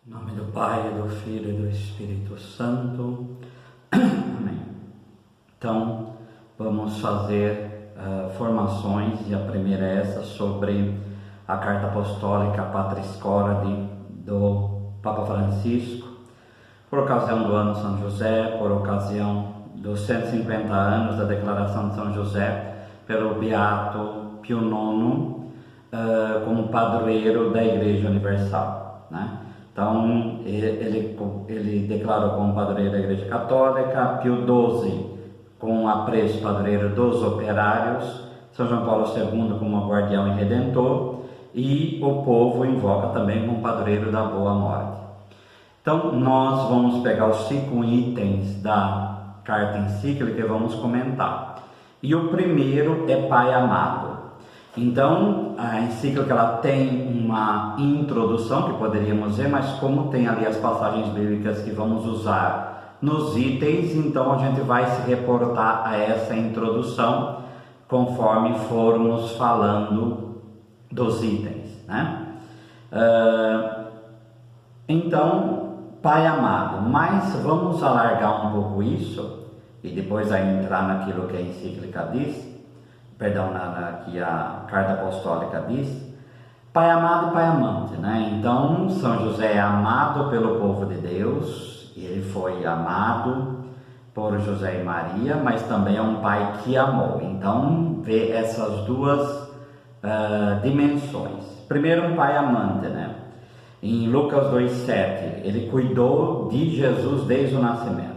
Em nome do Pai, do Filho e do Espírito Santo. Amém. Então, vamos fazer formações, e a primeira é essa, sobre a Carta Apostólica Patris Corde do Papa Francisco, por ocasião do ano São José, por ocasião dos 150 anos da Declaração de São José, pelo Beato Pio IX, como padroeiro da Igreja Universal, né? Então, ele declarou como padroeiro da Igreja Católica, Pio XII como apreço padroeiro dos operários, São João Paulo II como guardião e redentor, e o povo invoca também como padroeiro da Boa Morte. Então, nós vamos pegar os 5 itens da carta encíclica e vamos comentar. E o primeiro é Pai amado. Então, a encíclica ela tem uma introdução, que poderíamos ver, mas como tem ali as passagens bíblicas que vamos usar nos itens, então a gente vai se reportar a essa introdução conforme formos falando dos itens, né? Então, Pai amado, mas vamos alargar um pouco isso e depois aí entrar naquilo que a encíclica diz. Que a Carta Apostólica diz, Pai amado e Pai amante, né? Então, São José é amado pelo povo de Deus, ele foi amado por José e Maria, mas também é um pai que amou. Então, vê essas duas dimensões. Primeiro, um pai amante, né? Em Lucas 2,7, ele cuidou de Jesus desde o nascimento.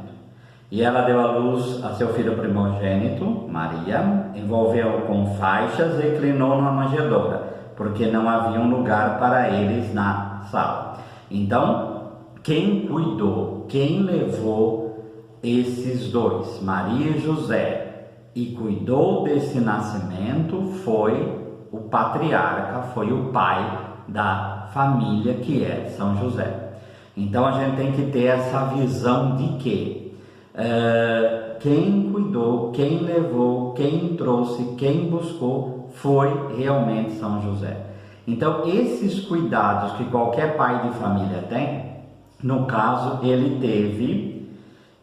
E ela deu à luz a seu filho primogênito, Maria, envolveu-o com faixas e inclinou numa manjedoura, porque não havia um lugar para eles na sala. Então, quem cuidou, quem levou esses dois, Maria e José, e cuidou desse nascimento foi o patriarca, foi o pai da família, que é São José. Então, a gente tem que ter essa visão de que quem cuidou, quem levou, quem trouxe, quem buscou foi realmente São José. Então, esses cuidados que qualquer pai de família tem, no caso, ele teve,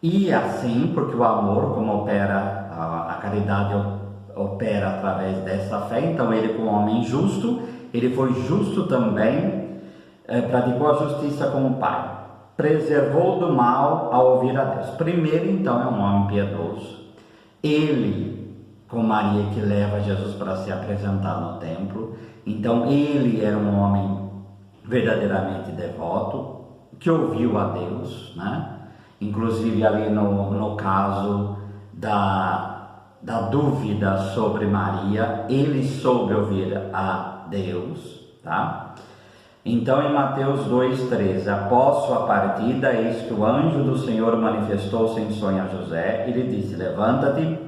e assim, porque o amor, como opera, a caridade opera através dessa fé, então ele, como homem justo, ele foi justo também, praticou a justiça como pai. Preservou do mal ao ouvir a Deus. Primeiro, então, é um homem piedoso. Ele, com Maria, que leva Jesus para se apresentar no templo. Então, ele era um homem verdadeiramente devoto, que ouviu a Deus, né? Inclusive, ali no caso da dúvida sobre Maria, ele soube ouvir a Deus, tá? Então, em Mateus 2,13, após sua partida, eis que o anjo do Senhor manifestou-se em sonho a José e lhe disse: levanta-te,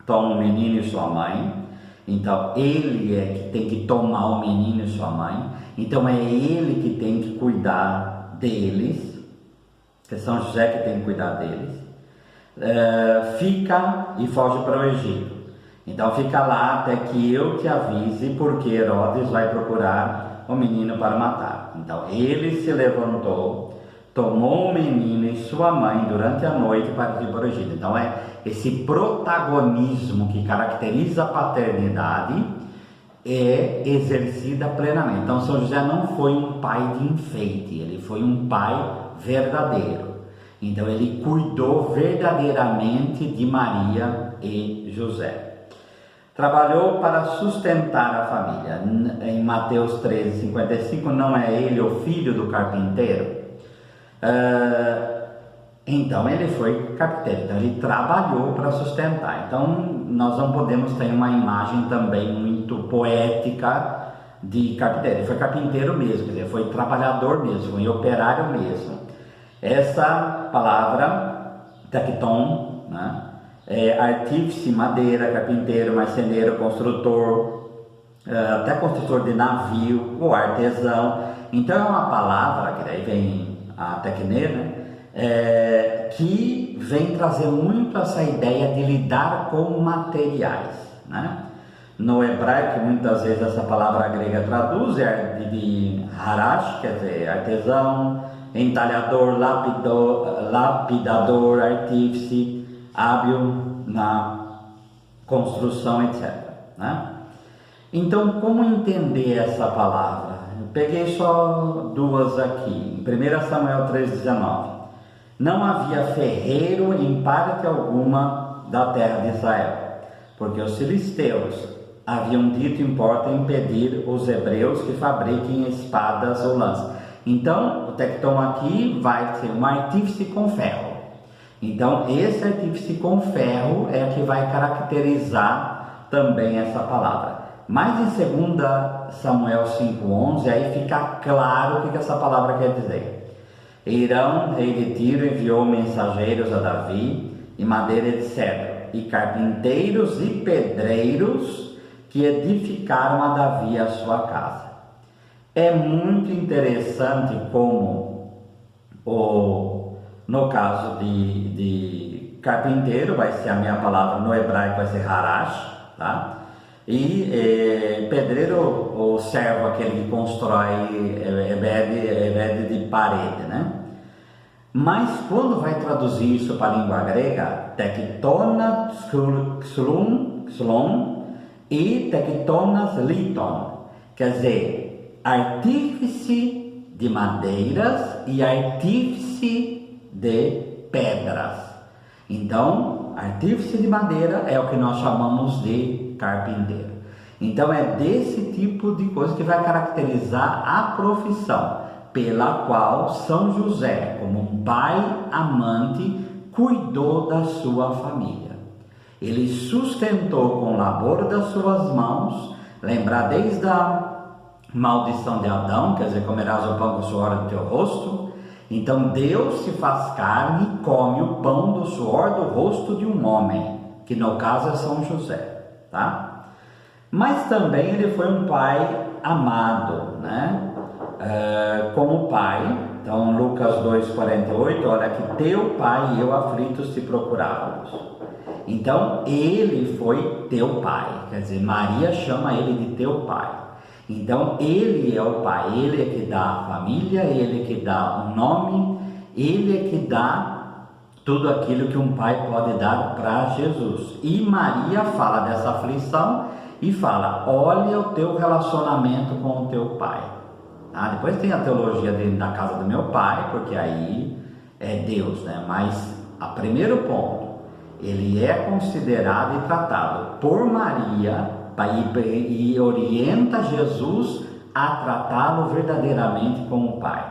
toma o menino e sua mãe. Então, ele é que tem que tomar o menino e sua mãe. Então, é ele que tem que cuidar deles, que São José que tem que cuidar deles. Fica e foge para o Egito. Então, fica lá até que eu te avise, porque Herodes vai procurar o menino para matar. Então, ele se levantou, tomou o menino e sua mãe durante a noite para ir para o Egito. Então, é esse protagonismo que caracteriza a paternidade é exercida plenamente. Então, São José não foi um pai de enfeite, ele foi um pai verdadeiro. Então, ele cuidou verdadeiramente de Maria e José. Trabalhou para sustentar a família. Em Mateus 13,55, não é ele o filho do carpinteiro? Então, ele foi carpinteiro, então ele trabalhou para sustentar. Então, nós não podemos ter uma imagem também muito poética de carpinteiro. Ele foi carpinteiro mesmo, quer dizer, foi trabalhador mesmo, foi operário mesmo. Essa palavra, tecton, né? Artífice, madeira, carpinteiro, marceneiro, construtor, até construtor de navio, ou artesão. Então, é uma palavra, que daí vem a tecne, né? Que vem trazer muito essa ideia de lidar com materiais, né? No hebraico, muitas vezes essa palavra grega traduz de harash, quer dizer artesão, entalhador, lapidador, artífice, hábil na construção, etc. Né? Então, como entender essa palavra? Eu peguei só duas aqui. Em 1 Samuel 3,19. Não havia ferreiro em parte alguma da terra de Israel, porque os filisteus haviam dito importa impedir os hebreus que fabriquem espadas ou lanças. Então, o tecton aqui vai ser um artífice com ferro. Então, esse artífice com ferro é que vai caracterizar também essa palavra. Mas em 2 Samuel 5,11, aí fica claro o que essa palavra quer dizer. Hirão, rei de Tiro, enviou mensageiros a Davi, e madeira de cedro, e carpinteiros e pedreiros que edificaram a Davi a sua casa. É muito interessante como, no caso de carpinteiro, vai ser a minha palavra no hebraico, vai ser harash, tá? E pedreiro, o servo, aquele que constrói ebed de parede, né? Mas quando vai traduzir isso para a língua grega, tektonas xlon e tektonas liton, quer dizer, artífice de madeiras e artífice de pedras. Então, artífice de madeira é o que nós chamamos de carpinteiro. Então, é desse tipo de coisa que vai caracterizar a profissão pela qual São José, como um pai amante, cuidou da sua família. Ele sustentou com o labor das suas mãos, lembrar desde a maldição de Adão, quer dizer, comerás o pão com o suor do teu rosto. Então Deus se faz carne e come o pão do suor do rosto de um homem, que no caso é São José, tá? Mas também ele foi um pai amado, né? Como pai, então Lucas 2,48, olha que teu pai e eu aflitos te procurávamos. Então ele foi teu pai, quer dizer, Maria chama ele de teu pai. Então ele é o pai, ele é que dá a família, ele é que dá o nome, ele é que dá tudo aquilo que um pai pode dar para Jesus. E Maria fala dessa aflição e fala, olha o teu relacionamento com o teu pai. Depois tem a teologia dentro da casa do meu pai, porque aí é Deus, né? Mas a primeiro ponto, ele é considerado e tratado por Maria e orienta Jesus a tratá-lo verdadeiramente como pai.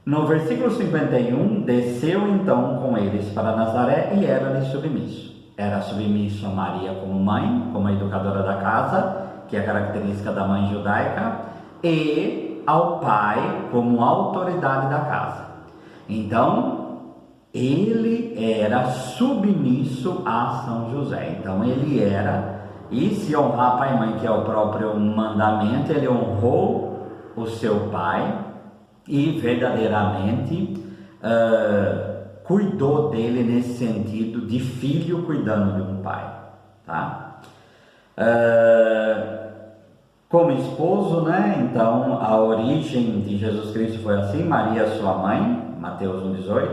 No versículo 51, desceu então com eles para Nazaré e era-lhe submisso. Era submisso a Maria como mãe, como a educadora da casa, que é a característica da mãe judaica, e ao pai como autoridade da casa. Então, ele era submisso a São José. Então, ele era, e se honrar pai e mãe, que é o próprio mandamento, ele honrou o seu pai e verdadeiramente cuidou dele nesse sentido de filho cuidando de um pai, tá? Como esposo, né? Então a origem de Jesus Cristo foi assim: Maria, sua mãe, Mateus 1,18,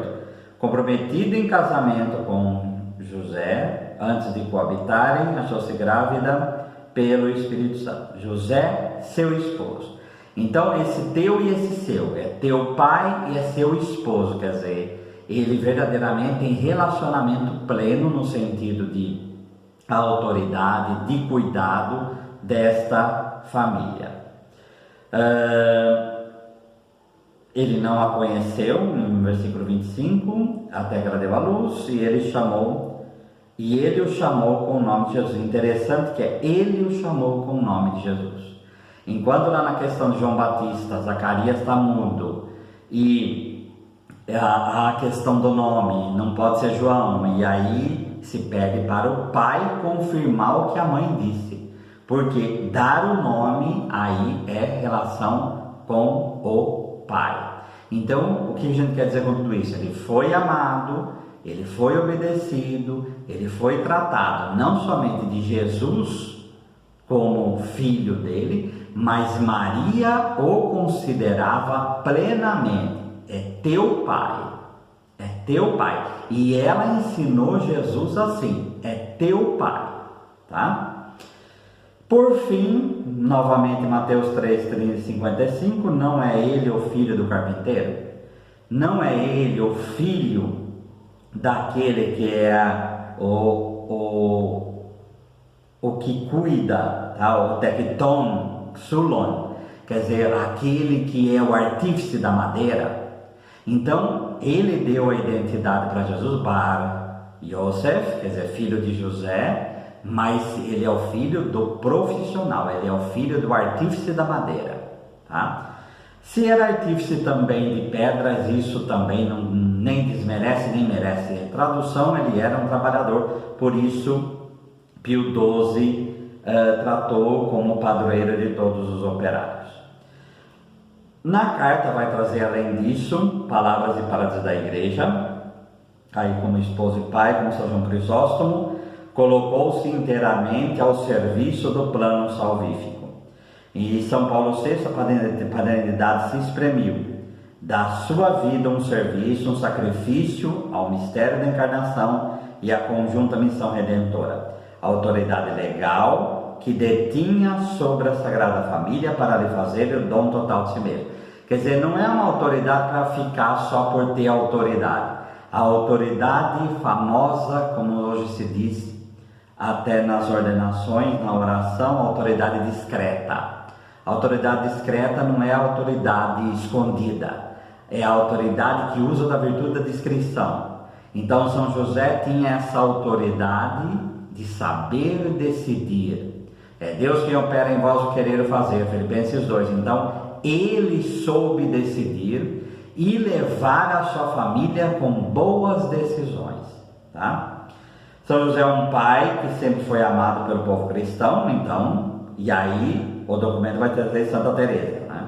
comprometida em casamento com José, antes de coabitarem, achou-se grávida pelo Espírito Santo. José, seu esposo. Então esse teu e esse seu, é teu pai e é seu esposo, quer dizer, ele verdadeiramente tem relacionamento pleno no sentido de autoridade, de cuidado desta família. Ele não a conheceu, no versículo 25, até que ela deu à luz, e ele o chamou com o nome de Jesus. Interessante que ele o chamou com o nome de Jesus. Enquanto lá na questão de João Batista, Zacarias está mudo, e a questão do nome, não pode ser João, e aí se pede para o pai confirmar o que a mãe disse. Porque dar o nome aí é relação com o pai. Então, o que a gente quer dizer com tudo isso? Ele foi amado, ele foi obedecido, ele foi tratado não somente de Jesus como filho dele, mas Maria o considerava plenamente. é teu pai. É teu pai. E ela ensinou Jesus assim, é teu pai, tá? Por fim, novamente Mateus 3, 30 e 55, não é ele o filho do carpinteiro? Não é ele o filho daquele que é o que cuida, tá? O tecton, xulon, quer dizer, aquele que é o artífice da madeira. Então, ele deu a identidade para Jesus, Bar Yosef, quer dizer, filho de José, mas ele é o filho do profissional, ele é o filho do artífice da madeira, tá? Se era artífice também de pedras, isso também nem desmerece, nem merece tradução, ele era um trabalhador, por isso Pio XII tratou como padroeiro de todos os operários. Na carta vai trazer, além disso, palavras e palavras da igreja, aí como esposo e pai, como São João Crisóstomo, colocou-se inteiramente ao serviço do plano salvífico. E São Paulo VI, a paternidade se espremiu, da sua vida um serviço, um sacrifício ao mistério da encarnação e à conjunta missão redentora, a autoridade legal que detinha sobre a Sagrada Família para lhe fazer o dom total de si mesmo. Quer dizer, não é uma autoridade para ficar só por ter autoridade. A autoridade famosa, como hoje se diz, até nas ordenações, na oração, autoridade discreta. A autoridade discreta não é a autoridade escondida, é a autoridade que usa da virtude da discrição. Então São José tinha essa autoridade de saber decidir. É Deus quem opera em vós o querer fazer, Filipenses 2. Então ele soube decidir e levar a sua família com boas decisões, tá? São José é um pai que sempre foi amado pelo povo cristão, então, e aí o documento vai trazer Santa Teresa, né?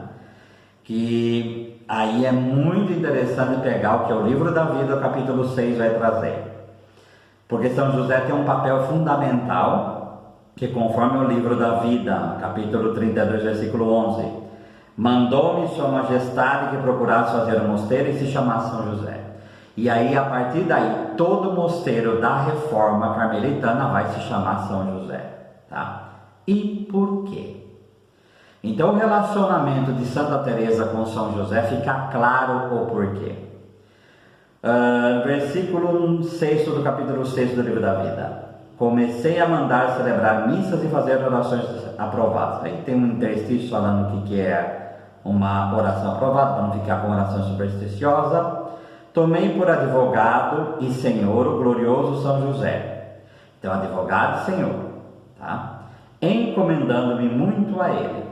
Que aí é muito interessante pegar o que o livro da vida, o capítulo 6, vai trazer, porque São José tem um papel fundamental, que conforme o livro da vida, capítulo 32, versículo 11, mandou-me sua majestade que procurasse fazer um mosteiro e se chamasse São José. E aí, a partir daí, todo mosteiro da reforma carmelitana vai se chamar São José, tá? E por quê? Então, o relacionamento de Santa Teresa com São José fica claro o porquê. Versículo 6 do capítulo 6 do livro da vida. Comecei a mandar celebrar missas e fazer orações aprovadas. Aí tem um interstício falando o que é uma oração aprovada, para não ficar com oração supersticiosa. Tomei por advogado e senhor o glorioso São José. Então, advogado e senhor, tá? Encomendando-me muito a ele.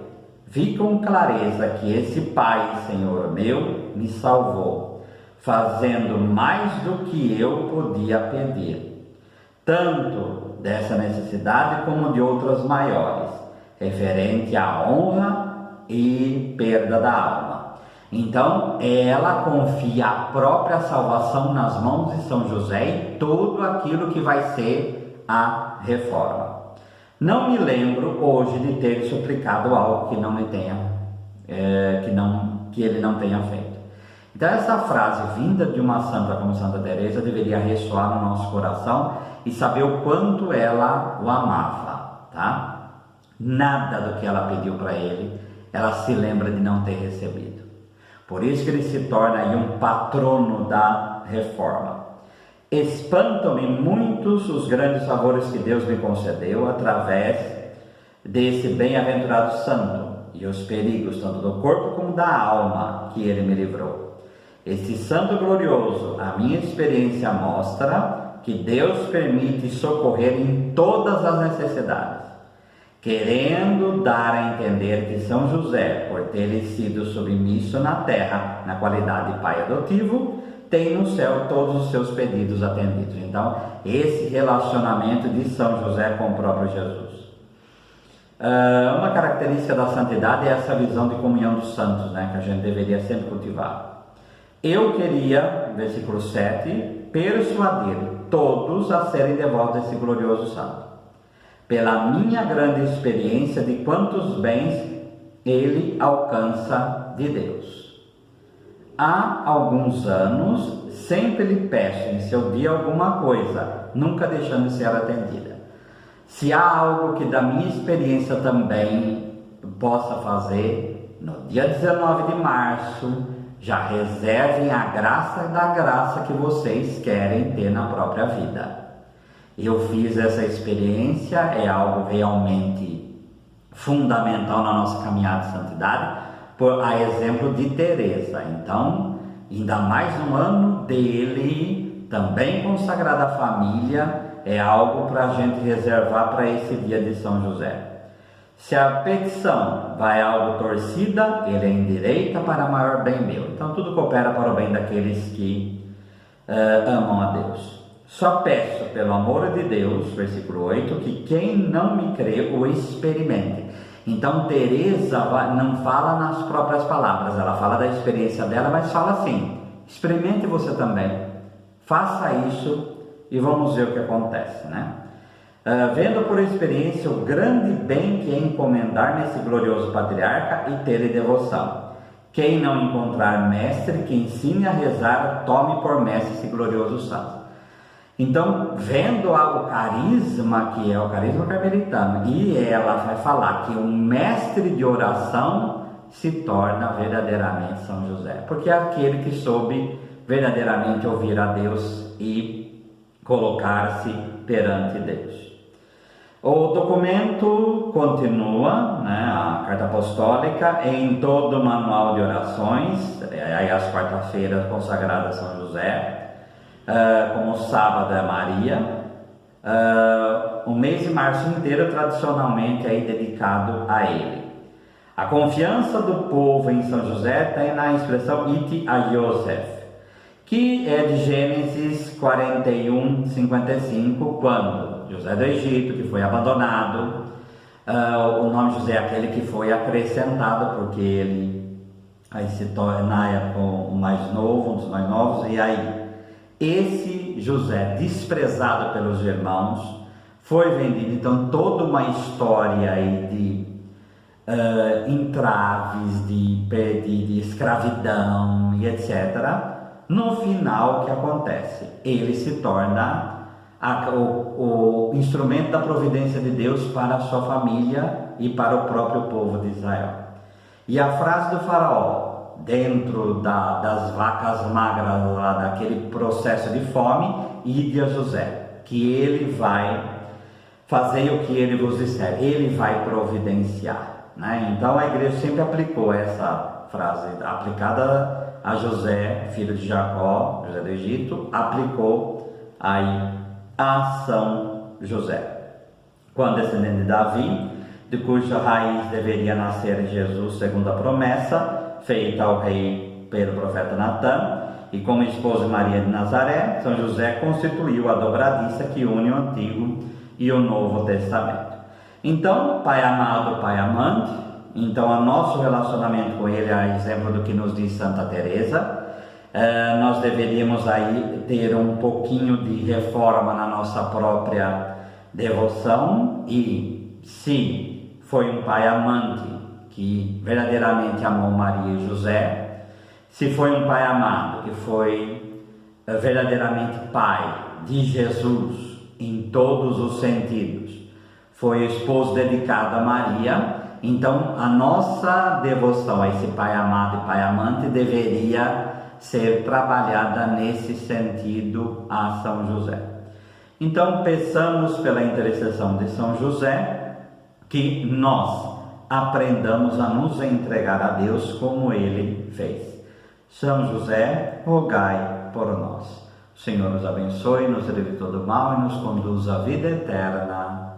Vi com clareza que esse Pai, Senhor meu, me salvou, fazendo mais do que eu podia pedir, tanto dessa necessidade como de outras maiores, referente à honra e perda da alma. Então, ela confia a própria salvação nas mãos de São José e tudo aquilo que vai ser a reforma. Não me lembro hoje de ter suplicado algo que não me tenha, que ele não tenha feito. Então, essa frase vinda de uma santa como Santa Teresa deveria ressoar no nosso coração e saber o quanto ela o amava, tá? Nada do que ela pediu para ele, ela se lembra de não ter recebido. Por isso que ele se torna aí um patrono da reforma. Espantam-me muitos os grandes favores que Deus me concedeu através desse bem-aventurado santo e os perigos tanto do corpo como da alma que ele me livrou. Este santo glorioso, a minha experiência mostra que Deus permite socorrer em todas as necessidades, querendo dar a entender que São José, por ter sido submisso na terra, na qualidade de pai adotivo, tem no céu todos os seus pedidos atendidos. Então, esse relacionamento de São José com o próprio Jesus. Uma característica da santidade é essa visão de comunhão dos santos, né, que a gente deveria sempre cultivar. Eu queria, versículo 7, persuadir todos a serem devotos a esse glorioso santo, pela minha grande experiência de quantos bens ele alcança de Deus. há alguns anos sempre lhe peço em seu dia alguma coisa, nunca deixando de ser atendida. Se há algo que da minha experiência também possa fazer, no dia 19 de março, já reservem a graça da graça que vocês querem ter na própria vida. Eu fiz essa experiência, é algo realmente fundamental na nossa caminhada de santidade, por a exemplo de Teresa. Então, ainda mais um ano dele, também consagrado à família, é algo para a gente reservar para esse dia de São José. Se a petição vai algo torcida, ele endireita para maior bem meu. Então tudo coopera para o bem daqueles que amam a Deus. Só peço pelo amor de Deus, versículo 8, que quem não me crê o experimente. Então Teresa não fala nas próprias palavras, ela fala da experiência dela, mas fala assim: experimente você também, faça isso e vamos ver o que acontece, né? Vendo por experiência o grande bem que é encomendar nesse glorioso patriarca e ter-lhe devoção. Quem não encontrar mestre que ensine a rezar, tome por mestre esse glorioso santo. Então, vendo o carisma, que é o carisma carmelitano, e ela vai falar que um mestre de oração se torna verdadeiramente São José, porque é aquele que soube verdadeiramente ouvir a Deus e colocar-se perante Deus. O documento continua, né, a carta apostólica, em todo o manual de orações, aí as quarta-feiras consagradas a São José, como sábado é Maria, o mês de março inteiro tradicionalmente é dedicado a ele. A confiança do povo em São José tem na expressão ite a Yosef, que é de Gênesis 41, 55, quando José do Egito, que foi abandonado, o nome José é aquele que foi acrescentado, porque ele aí se torna na época o mais novo, um dos mais novos, e aí esse José, desprezado pelos irmãos, foi vendido. Então toda uma história aí de entraves, de escravidão e etc. No final, o que acontece? Ele se torna o instrumento da providência de Deus para a sua família e para o próprio povo de Israel. E a frase do faraó, dentro das vacas magras, lá daquele processo de fome, ide a José, que ele vai fazer o que ele vos disser, ele vai providenciar, né? Então a igreja sempre aplicou essa frase, aplicada a José, filho de Jacó, José do Egito, aplicou aí a São José, quando descendente de Davi, de cuja raiz deveria nascer Jesus, segundo a promessa feita ao rei pelo profeta Natã, e como esposa de Maria de Nazaré, São José constituiu a dobradiça que une o Antigo e o Novo Testamento. Então, Pai amado, Pai amante, então o nosso relacionamento com Ele é exemplo do que nos diz Santa Teresa. Nós deveríamos aí ter um pouquinho de reforma na nossa própria devoção, e se foi um pai amante que verdadeiramente amou Maria e José, se foi um pai amado que foi verdadeiramente pai de Jesus em todos os sentidos, foi esposo dedicado a Maria, então a nossa devoção a esse pai amado e pai amante deveria ser trabalhada nesse sentido a São José. Então peçamos pela intercessão de São José que nós aprendamos a nos entregar a Deus como ele fez. São José, rogai por nós. O Senhor nos abençoe, nos livre de todo mal e nos conduz à vida eterna.